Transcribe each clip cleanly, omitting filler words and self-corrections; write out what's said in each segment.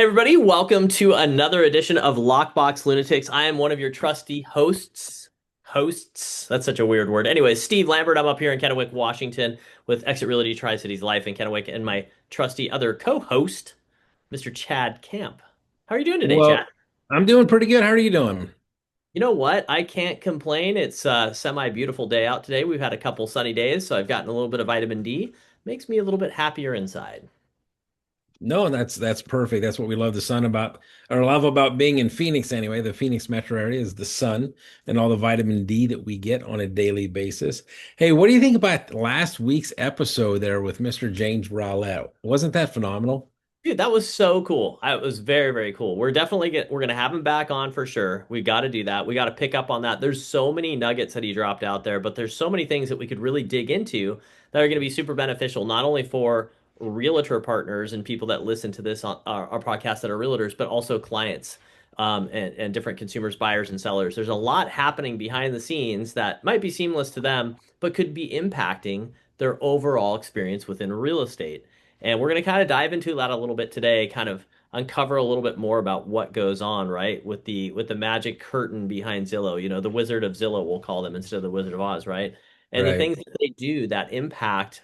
Hey everybody, welcome to another edition of Lockbox Lunatics. I am one of your trusty hosts. Hosts, that's such a weird word. Anyways, Steve Lambert, I'm up here in Kennewick, Washington with Exit Realty Tri-Cities Life in Kennewick and my trusty other co-host, Mr. Chad Kamp. How are you doing today, Chad? Well, I'm doing pretty good. How are you doing? You know what? I can't complain. It's a semi-beautiful day out today. We've had a couple sunny days, so I've gotten a little bit of vitamin D. Makes me a little bit happier inside. No, that's perfect. That's what we love the sun about, or love about being in Phoenix anyway. The Phoenix metro area is the sun and all the vitamin D that we get on a daily basis. Hey, what do you think about last week's episode there with Mr. James Rowlett? Wasn't that phenomenal? Dude, that was so cool. It was very, very cool. We're gonna have him back on for sure. We got to do that. We got to pick up on that. There's so many nuggets that he dropped out there, but there's so many things that we could really dig into that are going to be super beneficial, not only for realtor partners and people that listen to this on our podcast that are realtors, but also clients, and different consumers, buyers, and sellers. There's a lot happening behind the scenes that might be seamless to them, but could be impacting their overall experience within real estate. And we're going to kind of dive into that a little bit today, kind of uncover a little bit more about what goes on, right? With the magic curtain behind Zillow, the Wizard of Zillow, we'll call them instead of the Wizard of Oz, right? And the Right. things that they do that impact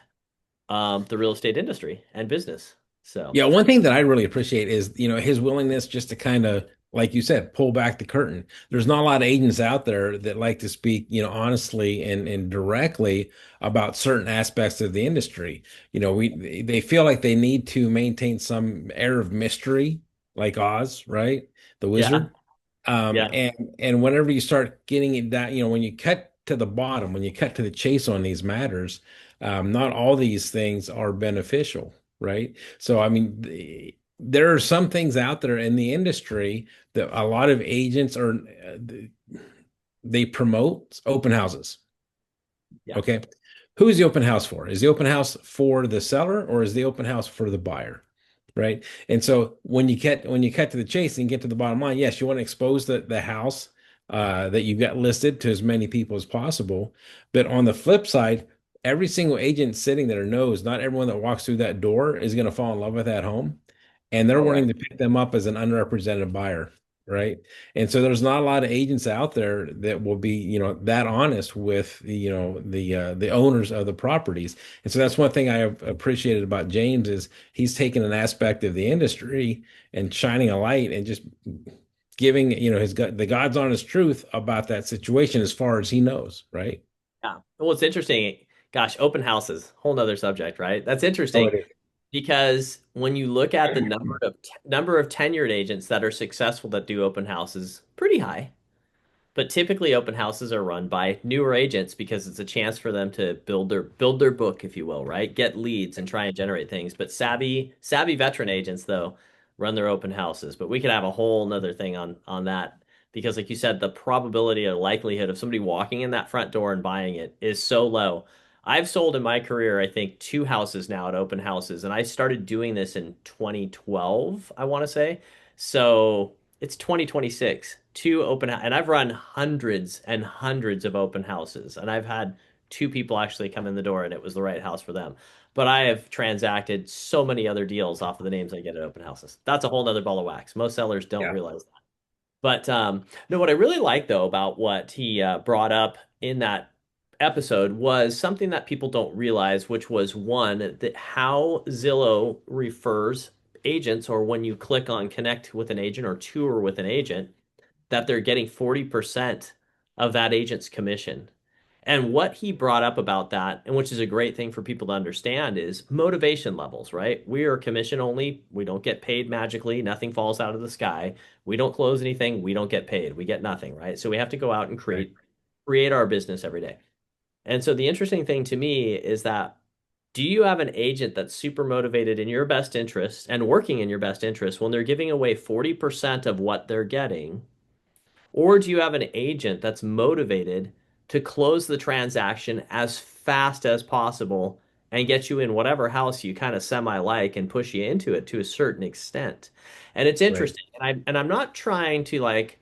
the real estate industry and business. So, Yeah, one thing that I really appreciate is, his willingness just to kind of, like you said, pull back the curtain. There's not a lot of agents out there that like to speak, honestly and directly about certain aspects of the industry. They feel like they need to maintain some air of mystery, like Oz, right? The yeah, wizard. yeah, And whenever you start getting it down, when you cut to the bottom, when you cut to the chase on these matters, not all these things are beneficial, right? So, I mean, there are some things out there in the industry that a lot of agents are, they promote open houses. yeah. Okay. Who's the open house for? Is the open house for the seller or is the open house for the buyer? Right. And so when you cut to the chase and get to the bottom line, yes, you want to expose the house that you've got listed to as many people as possible. But on the flip side, every single agent sitting there knows not everyone that walks through that door is going to fall in love with that home, and they're All right. wanting to pick them up as an underrepresented buyer. Right. And so there's not a lot of agents out there that will be, that honest with the owners of the properties. And so that's one thing I have appreciated about James is he's taken an aspect of the industry and shining a light and just giving, the God's honest truth about that situation as far as he knows, right? Yeah. Well, it's interesting. Gosh, open houses, whole nother subject, right? That's Oh, interesting it because when you look at the is. number of tenured agents that are successful that do open houses, pretty high. But typically open houses are run by newer agents because it's a chance for them to build their book, if you will, right? Get leads and try and generate things. But savvy veteran agents though run their open houses. But we could have a whole nother thing on that because like you said, the probability or likelihood of somebody walking in that front door and buying it is so low. I've sold in my career, I think, two houses now at open houses, and I started doing this in 2012, I want to say. So it's 2026, two and I've run hundreds and hundreds of open houses, and I've had two people actually come in the door, and it was the right house for them. But I have transacted so many other deals off of the names I get at open houses. That's a whole nother ball of wax. Most sellers don't Yeah. realize that. But no, what I really like though about what he brought up in that episode was something that people don't realize, which was one, that how Zillow refers agents, or when you click on connect with an agent or tour with an agent, that they're getting 40% of that agent's commission. And what he brought up about that, and which is a great thing for people to understand, is motivation levels, right? We are commission only. We don't get paid magically. Nothing falls out of the sky. We don't close anything. We don't get paid. We get nothing, right? So we have to go out and Right. create our business every day. And so the interesting thing to me is that, do you have an agent that's super motivated in your best interest and working in your best interest when they're giving away 40% of what they're getting? Or do you have an agent that's motivated to close the transaction as fast as possible and get you in whatever house you kind of semi like and push you into it to a certain extent? And it's Right. interesting. And I'm not trying to like,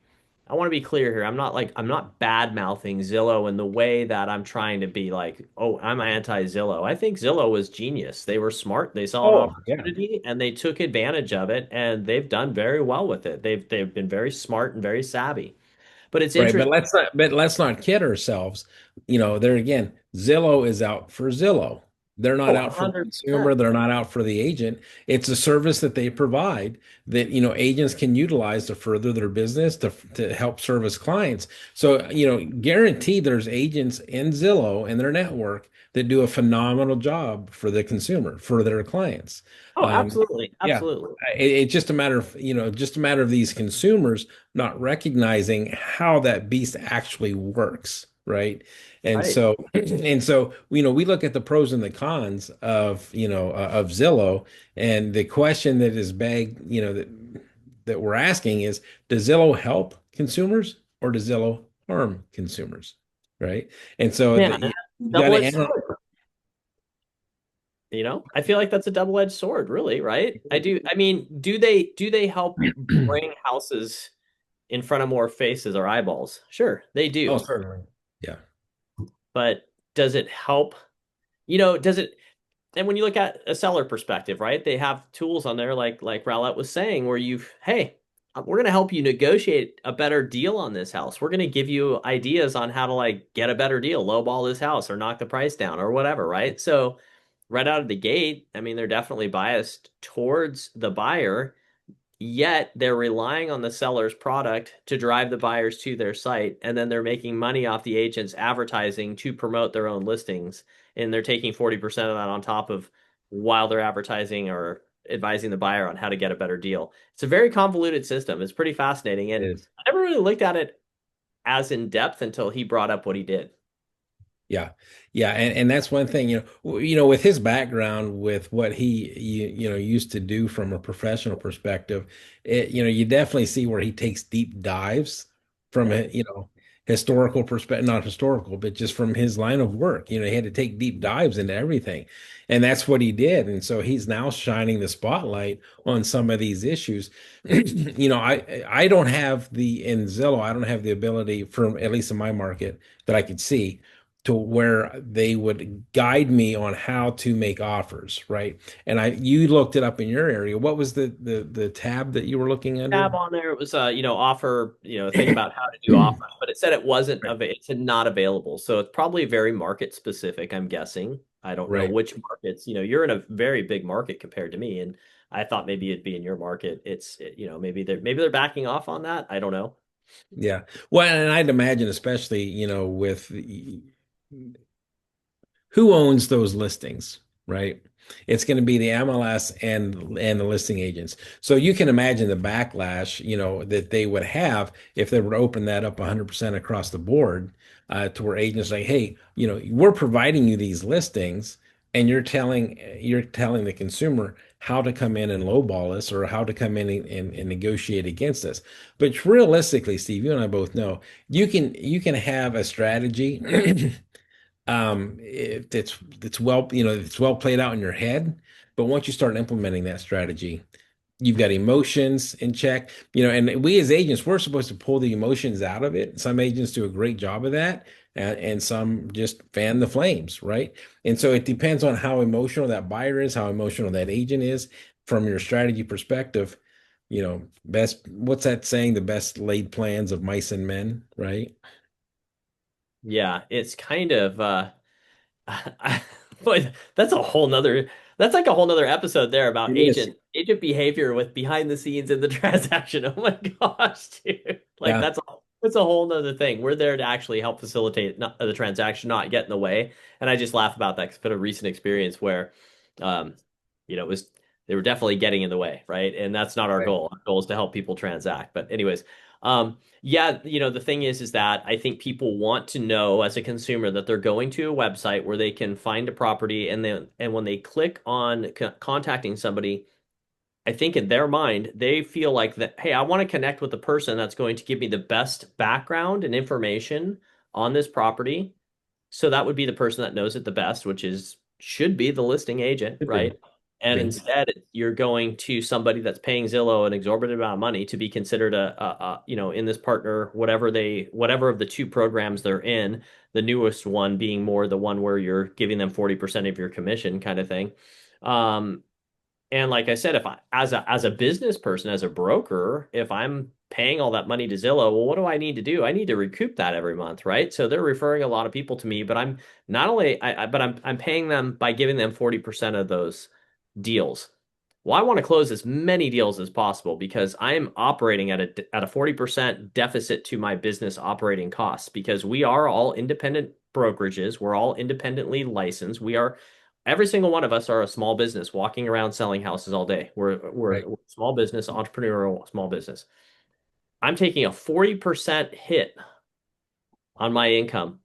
I want to be clear here. I'm not bad mouthing Zillow in the way that I'm trying to be like, oh, I'm anti Zillow. I think Zillow was genius. They were smart. They saw an Oh, yeah. opportunity and they took advantage of it, and they've done very well with it. They've been very smart and very savvy. But it's Right, interesting. but let's not kid ourselves. You know, there again, Zillow is out for Zillow. They're Oh, not out for the consumer, 100%. they're not out for the agent. It's a service that they provide that, agents can utilize to further their business to help service clients. So, guaranteed there's agents in Zillow and their network that do a phenomenal job for the consumer, for their clients. Oh, Um, absolutely. yeah, Absolutely. it's just a matter of, just a matter of these consumers not recognizing how that beast actually works, right? And Right. so, and so, we look at the pros and the cons of, of Zillow, and the question that is begged, that we're asking is, does Zillow help consumers or does Zillow harm consumers, right? And so, Yeah. you got to Double-edged analyze. sword. I feel like that's a double-edged sword, really, right? I do. I mean, do they help bring houses in front of more faces or eyeballs? Sure, they Oh, do. certainly. Yeah. But does it help? Does it? And when you look at a seller perspective, right? They have tools on there, like Rowlett was saying, where hey, we're going to help you negotiate a better deal on this house. We're going to give you ideas on how to like get a better deal, lowball this house, or knock the price down, or whatever, right? So right out of the gate, I mean, they're definitely biased towards the buyer, yet they're relying on the seller's product to drive the buyers to their site, and then they're making money off the agent's advertising to promote their own listings, and they're taking 40% of that on top of while they're advertising or advising the buyer on how to get a better deal. It's a very convoluted system. It's pretty fascinating, It and is. I never really looked at it as in depth until he brought up what he did. Yeah. Yeah. And that's one thing, with his background, with what he, used to do from a professional perspective, you definitely see where he takes deep dives from Yeah. a, historical perspective, not historical, but just from his line of work. He had to take deep dives into everything. And that's what he did. And so he's now shining the spotlight on some of these issues. I don't have in Zillow, I don't have the ability from, at least in my market, that I could see to where they would guide me on how to make offers, right? And you looked it up in your area. What was the tab that you were looking Tab under? on there. It was offer, think about how to do offers, but it said it wasn't Right. it said not available. So it's probably very market specific, I'm guessing. I don't know Right. which markets. You're in a very big market compared to me, and I thought maybe it'd be in your market. Maybe they're backing off on that. I don't know. Yeah. Well, and I'd imagine, especially, with who owns those listings, right? It's going to be the MLS and the listing agents. So you can imagine the backlash, that they would have if they were to open that up 100% across the board, to where agents say, "Hey, we're providing you these listings, and you're telling the consumer how to come in and lowball us or how to come in and negotiate against us." But realistically, Steve, you and I both know you can have a strategy. It's well, it's well played out in your head, but once you start implementing that strategy, you've got emotions in check, and we as agents, we're supposed to pull the emotions out of it. Some agents do a great job of that, and some just fan the flames, right? And so it depends on how emotional that buyer is, how emotional that agent is from your strategy perspective. Best, what's that saying? The best laid plans of mice and men, right? Yeah, it's kind of but that's like a whole nother episode there about It is. agent behavior with behind the scenes in the transaction. Oh my gosh, dude. Like Yeah. that's a whole nother thing. We're there to actually help facilitate the transaction, not get in the way. And I just laugh about that 'cause it's been a recent experience where um it was they were definitely getting in the way, right? And that's not our Right. goal. Our goal is to help people transact. But anyways, yeah, the thing is that I think people want to know as a consumer that they're going to a website where they can find a property, and when they click on contacting somebody, I think in their mind they feel like that, hey, I want to connect with the person that's going to give me the best background and information on this property. So that would be the person that knows it the best, which should be the listing agent, Could be. right? And Bingo. instead, you're going to somebody that's paying Zillow an exorbitant amount of money to be considered in this partner, whatever of the two programs they're in, the newest one being more the one where you're giving them 40% of your commission kind of thing. Um, and like I said, if I as a business person, as a broker, if I'm paying all that money to Zillow, well, what do I need to do? I need to recoup that every month, right? So they're referring a lot of people to me, but I'm not only but I'm paying them by giving them 40% of those deals. Well, I want to close as many deals as possible because I'm operating at a 40% deficit to my business operating costs because we are all independent brokerages. We're all independently licensed. Every single one of us are a small business walking around selling houses all day. We're Right. a small business, entrepreneurial small business. I'm taking a 40% hit on my income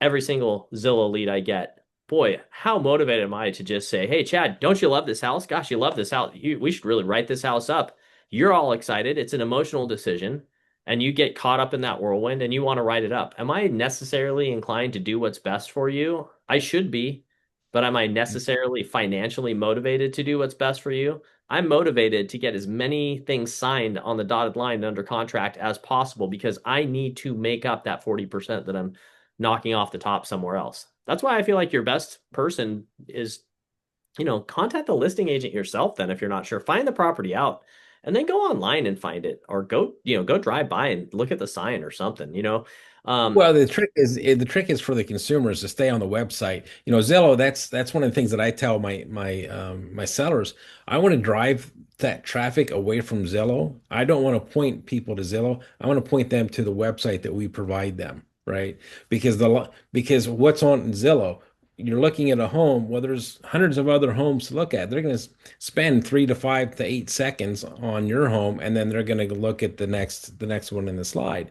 every single Zillow lead I get. Boy, how motivated am I to just say, "Hey, Chad, don't you love this house? Gosh, you love this house. We should really write this house up." You're all excited. It's an emotional decision, and you get caught up in that whirlwind and you want to write it up. Am I necessarily inclined to do what's best for you? I should be, but am I necessarily financially motivated to do what's best for you? I'm motivated to get as many things signed on the dotted line and under contract as possible because I need to make up that 40% that I'm knocking off the top somewhere else. That's why I feel like your best person is, contact the listing agent yourself then if you're not sure. Find the property out and then go online and find it or go drive by and look at the sign or something. Um, Well, the trick is for the consumers to stay on the website. Zillow, that's one of the things that I tell my sellers. I want to drive that traffic away from Zillow. I don't want to point people to Zillow. I want to point them to the website that we provide them, right? Because what's on Zillow, you're looking at a home, well, there's hundreds of other homes to look at. They're going to spend 3 to 5 to 8 seconds on your home, and then they're going to look at the next one in the slide.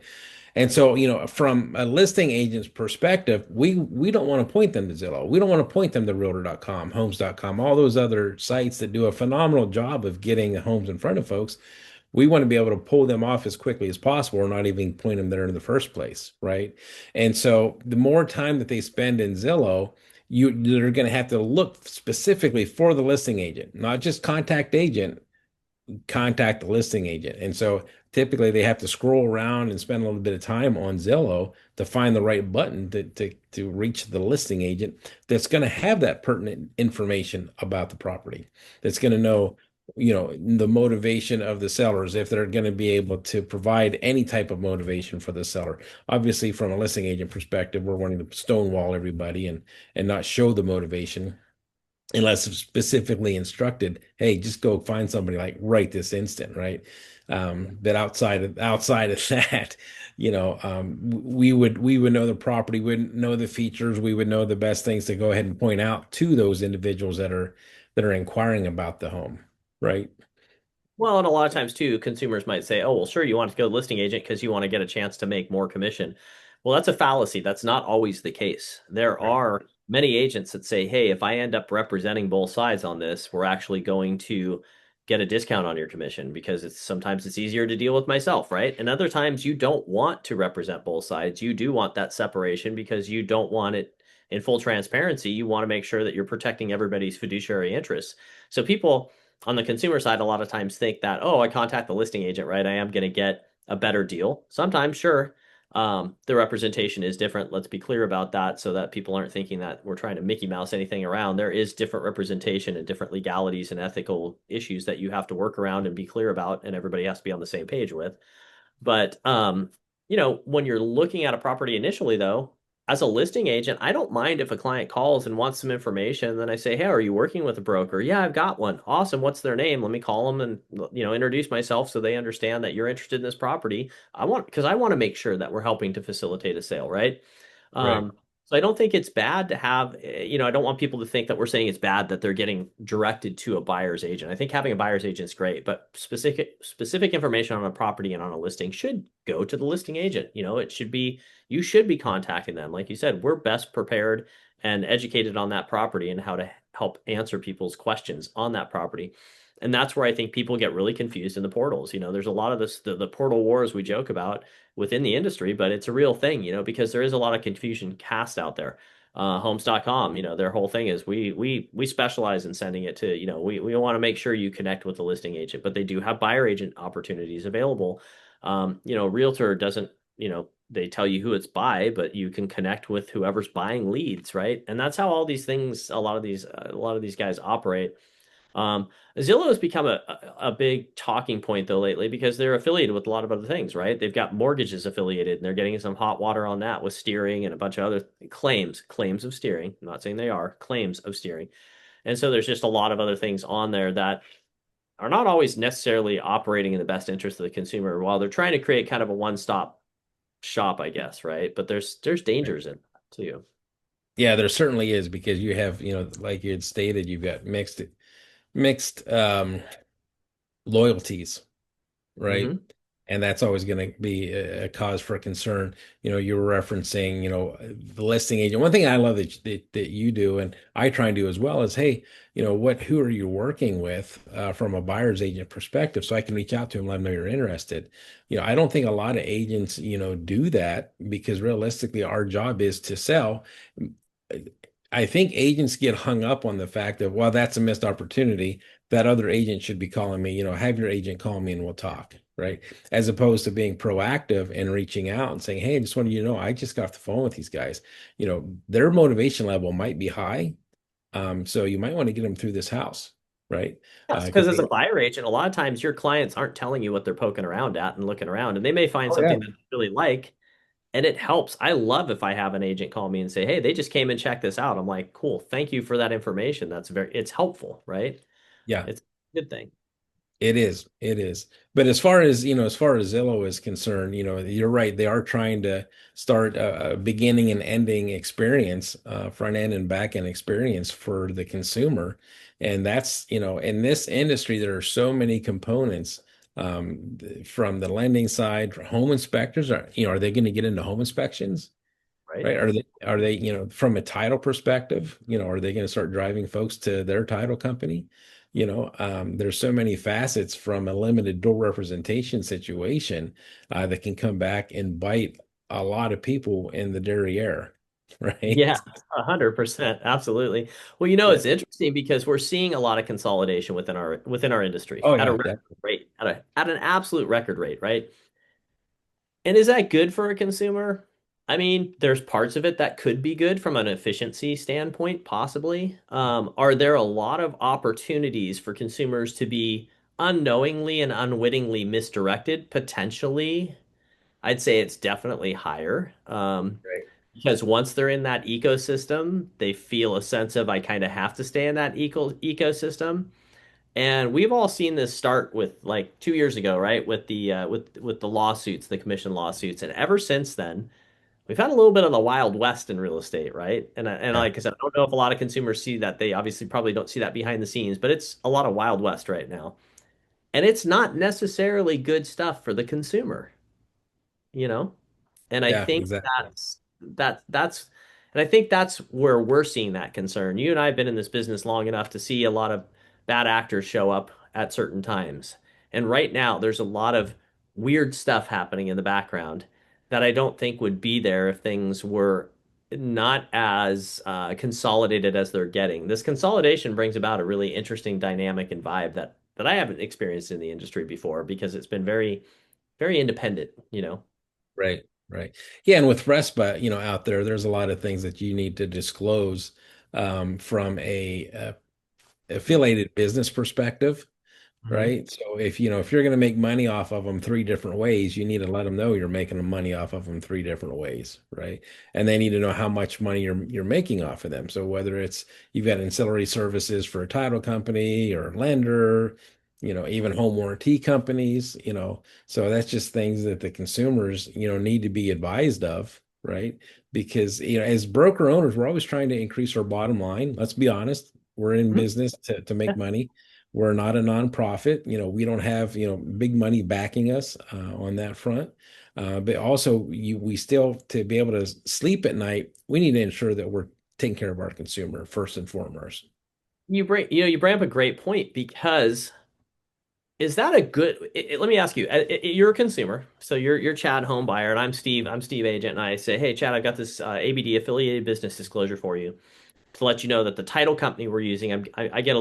And so, from a listing agent's perspective, we don't want to point them to Zillow. We don't want to point them to Realtor.com, Homes.com, all those other sites that do a phenomenal job of getting homes in front of folks. We want to be able to pull them off as quickly as possible or not even point them there in the first place, right? And so the more time that they spend in Zillow, they're going to have to look specifically for the listing agent, not just contact the listing agent. And so typically they have to scroll around and spend a little bit of time on Zillow to find the right button to reach the listing agent that's going to have that pertinent information about the property, that's going to know, the motivation of the sellers, if they're going to be able to provide any type of motivation for the seller. Obviously, from a listing agent perspective, we're wanting to stonewall everybody and not show the motivation unless specifically instructed, hey, just go find somebody like right this instant, right? But outside of that, we would know the property, we would know the features, we would know the best things to go ahead and point out to those individuals that are inquiring about the home, right? Well, and a lot of times too, consumers might say, "Oh, well, sure, you want to go to listing agent because you want to get a chance to make more commission." Well, that's a fallacy. That's not always the case. There Right. are many agents that say, "Hey, if I end up representing both sides on this, we're actually going to get a discount on your commission because sometimes it's easier to deal with myself, right?" And other times you don't want to represent both sides. You do want that separation because you don't want it in full transparency. You want to make sure that you're protecting everybody's fiduciary interests. So people on the consumer side a lot of times think that, oh, I contact the listing agent, right? I am going to get a better deal. Sometimes, sure, the representation is different. Let's be clear about that so that people aren't thinking that we're trying to Mickey Mouse anything around. There is different representation and different legalities and ethical issues that you have to work around and be clear about, and everybody has to be on the same page with. But when you're looking at a property initially, though, as a listing agent, I don't mind if a client calls and wants some information. Then I say, "Hey, are you working with a broker?" "Yeah, I've got one." "Awesome. What's their name?" Let me call them and introduce myself so they understand that you're interested in this property. I want to make sure that we're helping to facilitate a sale, right? Right. So I don't think it's bad to have, I don't want people to think that we're saying it's bad that they're getting directed to a buyer's agent. I think having a buyer's agent is great, but specific information on a property and on a listing should go to the listing agent. You should be contacting them. Like you said, we're best prepared and educated on that property and how to help answer people's questions on that property. And that's where I think people get really confused in the portals. There's a lot of the portal wars we joke about within the industry, but it's a real thing, because there is a lot of confusion cast out there. Homes.com, their whole thing is we specialize in sending it to, we want to make sure you connect with the listing agent, but they do have buyer agent opportunities available. Realtor doesn't, they tell you who it's by, but you can connect with whoever's buying leads, right? And that's how all these things, a lot of these guys operate. Um, Zillow has become a big talking point though lately because they're affiliated with a lot of other things, right? They've got mortgages affiliated and they're getting some hot water on that with steering and a bunch of other claims of steering. I'm not saying they are claims of steering. And so there's just a lot of other things on there that are not always necessarily operating in the best interest of the consumer while they're trying to create kind of a one-stop shop, I guess, right? But there's Right. dangers in that too. Yeah, there certainly is because you have, like you had stated, you've got mixed loyalties, right? Hmm. And that's always going to be a cause for concern. You were referencing, the listing agent. One thing I love that you do, and I try and do as well, is hey, who are you working with from a buyer's agent perspective, so I can reach out to them, let them know you're interested. I don't think a lot of agents, do that because realistically, our job is to sell. I think agents get hung up on the fact that, well, that's a missed opportunity. That other agent should be calling me, have your agent call me and we'll talk, right? As opposed to being proactive and reaching out and saying, hey, I just wanted you to know, I just got off the phone with these guys. Their motivation level might be high. So you might want to get them through this house, right? Yes, Because because as a buyer agent, a lot of times your clients aren't telling you what they're poking around at and looking around, and they may find oh yeah, something that they really like, and it helps. I love if I have an agent call me and say, "Hey, they just came and checked this out." I'm like, "Cool, thank you for that information. It's helpful, right? yeah. It's a good thing." It is. It is. But as far as Zillow is concerned, you're right. They are trying to start a beginning and ending experience, front end and back end experience for the consumer. And that's, in this industry, there are so many components, from the lending side. Home inspectors are they going to get into home inspections? Right? Right? Are they, from a title perspective, are they going to start driving folks to their title company? There's so many facets from a limited door representation situation that can come back and bite a lot of people in the derriere, Yeah, right? 100%, absolutely. Well, Yeah. it's interesting because we're seeing a lot of consolidation within our industry Oh at a yeah, record definitely. rate, at an absolute record rate, right? And is that good for a consumer? I mean, there's parts of it that could be good from an efficiency standpoint, possibly. Are there a lot of opportunities for consumers to be unknowingly and unwittingly misdirected? Potentially. I'd say it's definitely higher. Right. Because once they're in that ecosystem, they feel a sense of I kind of have to stay in that ecosystem. And we've all seen this start with like 2 years ago, right? With the lawsuits, the commission lawsuits, and ever since then, we've had a little bit of the Wild West in real estate, right? And Yeah. like I said, I don't know if a lot of consumers see that. They obviously probably don't see that behind the scenes, but it's a lot of Wild West right now, and it's not necessarily good stuff for the consumer, you know? And I Yeah, think exactly. that's and I think that's where we're seeing that concern. You and I have been in this business long enough to see a lot of bad actors show up at certain times. And right now there's a lot of weird stuff happening in the background that I don't think would be there if things were not as consolidated as they're getting. This consolidation brings about a really interesting dynamic and vibe that I haven't experienced in the industry before because it's been very, very independent. Right, right. Yeah, and with RESPA, out there, there's a lot of things that you need to disclose from a affiliated business perspective. Mhm. Right. So if you're going to make money off of them three different ways, you need to let them know you're making money off of them three different ways. Right. And they need to know how much money you're making off of them. So whether it's you've got ancillary services for a title company or lender, even home warranty companies, so that's just things that the consumers, need to be advised of. Right. Because, as broker owners, we're always trying to increase our bottom line. Let's be honest. We're in Mhm. business to make money. We're not a nonprofit. We don't have, big money backing us on that front. But also, we still, to be able to sleep at night, we need to ensure that we're taking care of our consumer first and foremost. You bring up a great point because Is that a good? Let me ask you. You're a consumer, so you're Chad home buyer, and I'm Steve. I'm Steve agent, and I say, hey Chad, I've got this ABD affiliated business disclosure for you to let you know that the title company we're using, I get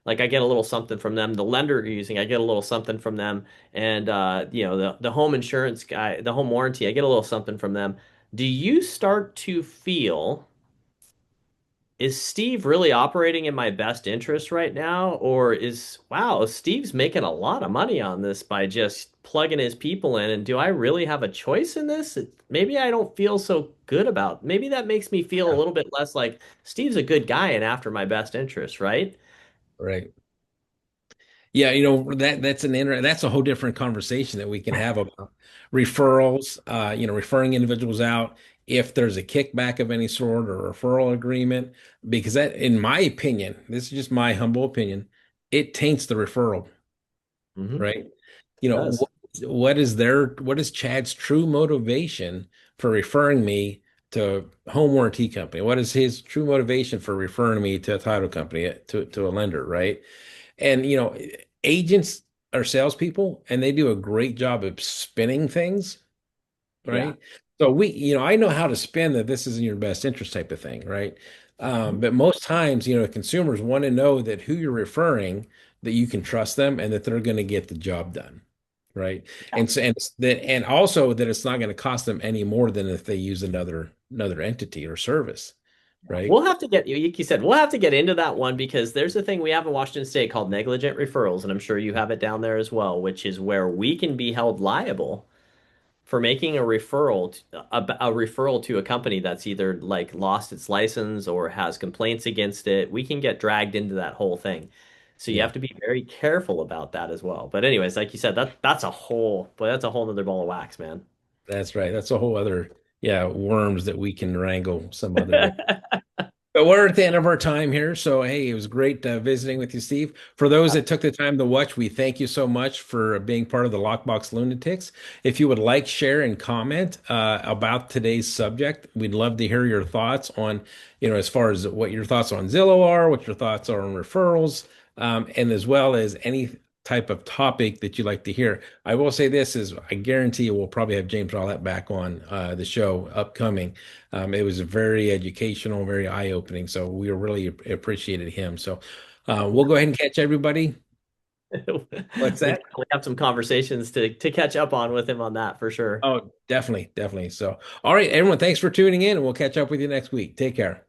I get a little something from them. The lender you're using, I get a little something from them, and the home insurance guy, the home warranty, I get a little something from them. Do you start to feel? Is Steve really operating in my best interest right now? Or wow, Steve's making a lot of money on this by just plugging his people in. And do I really have a choice in this? Maybe I don't feel so good about. Maybe that makes me feel a Yeah. little bit less like Steve's a good guy and after my best interest, right? Right. Yeah, that's a whole different conversation that we can have about referrals, referring individuals out if there's a kickback of any sort or a referral agreement, because that, in my opinion, this is just my humble opinion, it taints the referral, Hmm. right? It You know, does. what is Chad's true motivation for referring me to home warranty company? What is his true motivation for referring me to a title company, to a lender, right? And agents are salespeople, and they do a great job of spinning things, Yeah. right? So I know how to spin that this is in your best interest type of thing, right? Mhm. But most times, consumers want to know that who you're referring, that you can trust them, and that they're going to get the job done, right? Yeah. And also that it's not going to cost them any more than if they use another entity or service, right? We'll have to get you said we'll have to get into that one because there's a thing we have in Washington State called negligent referrals, and I'm sure you have it down there as well, which is where we can be held liable for making a referral to a company that's either like lost its license or has complaints against it. We can get dragged into that whole thing. So you Yeah. have to be very careful about that as well. But anyways, like you said, that's a whole nother ball of wax, man. That's right. That's a whole other, yeah, worms that we can wrangle some other day. But we're at the end of our time here. So, hey, it was great visiting with you, Steve. For those that took the time to watch, we thank you so much for being part of the Lockbox Lunatics. If you would like, share, and comment about today's subject, we'd love to hear your thoughts on, as far as what your thoughts on Zillow are, what your thoughts are on referrals, and as well as any type of topic that you'd like to hear. I will say this is I guarantee you we'll probably have James Rowlett back on the show upcoming. It was very educational, very eye-opening. So we really appreciated him. So we'll go ahead and catch everybody. What's We that? definitely have some conversations to catch up on with him on that for sure. Oh, definitely, definitely. So, all right, everyone, thanks for tuning in, and we'll catch up with you next week. Take care.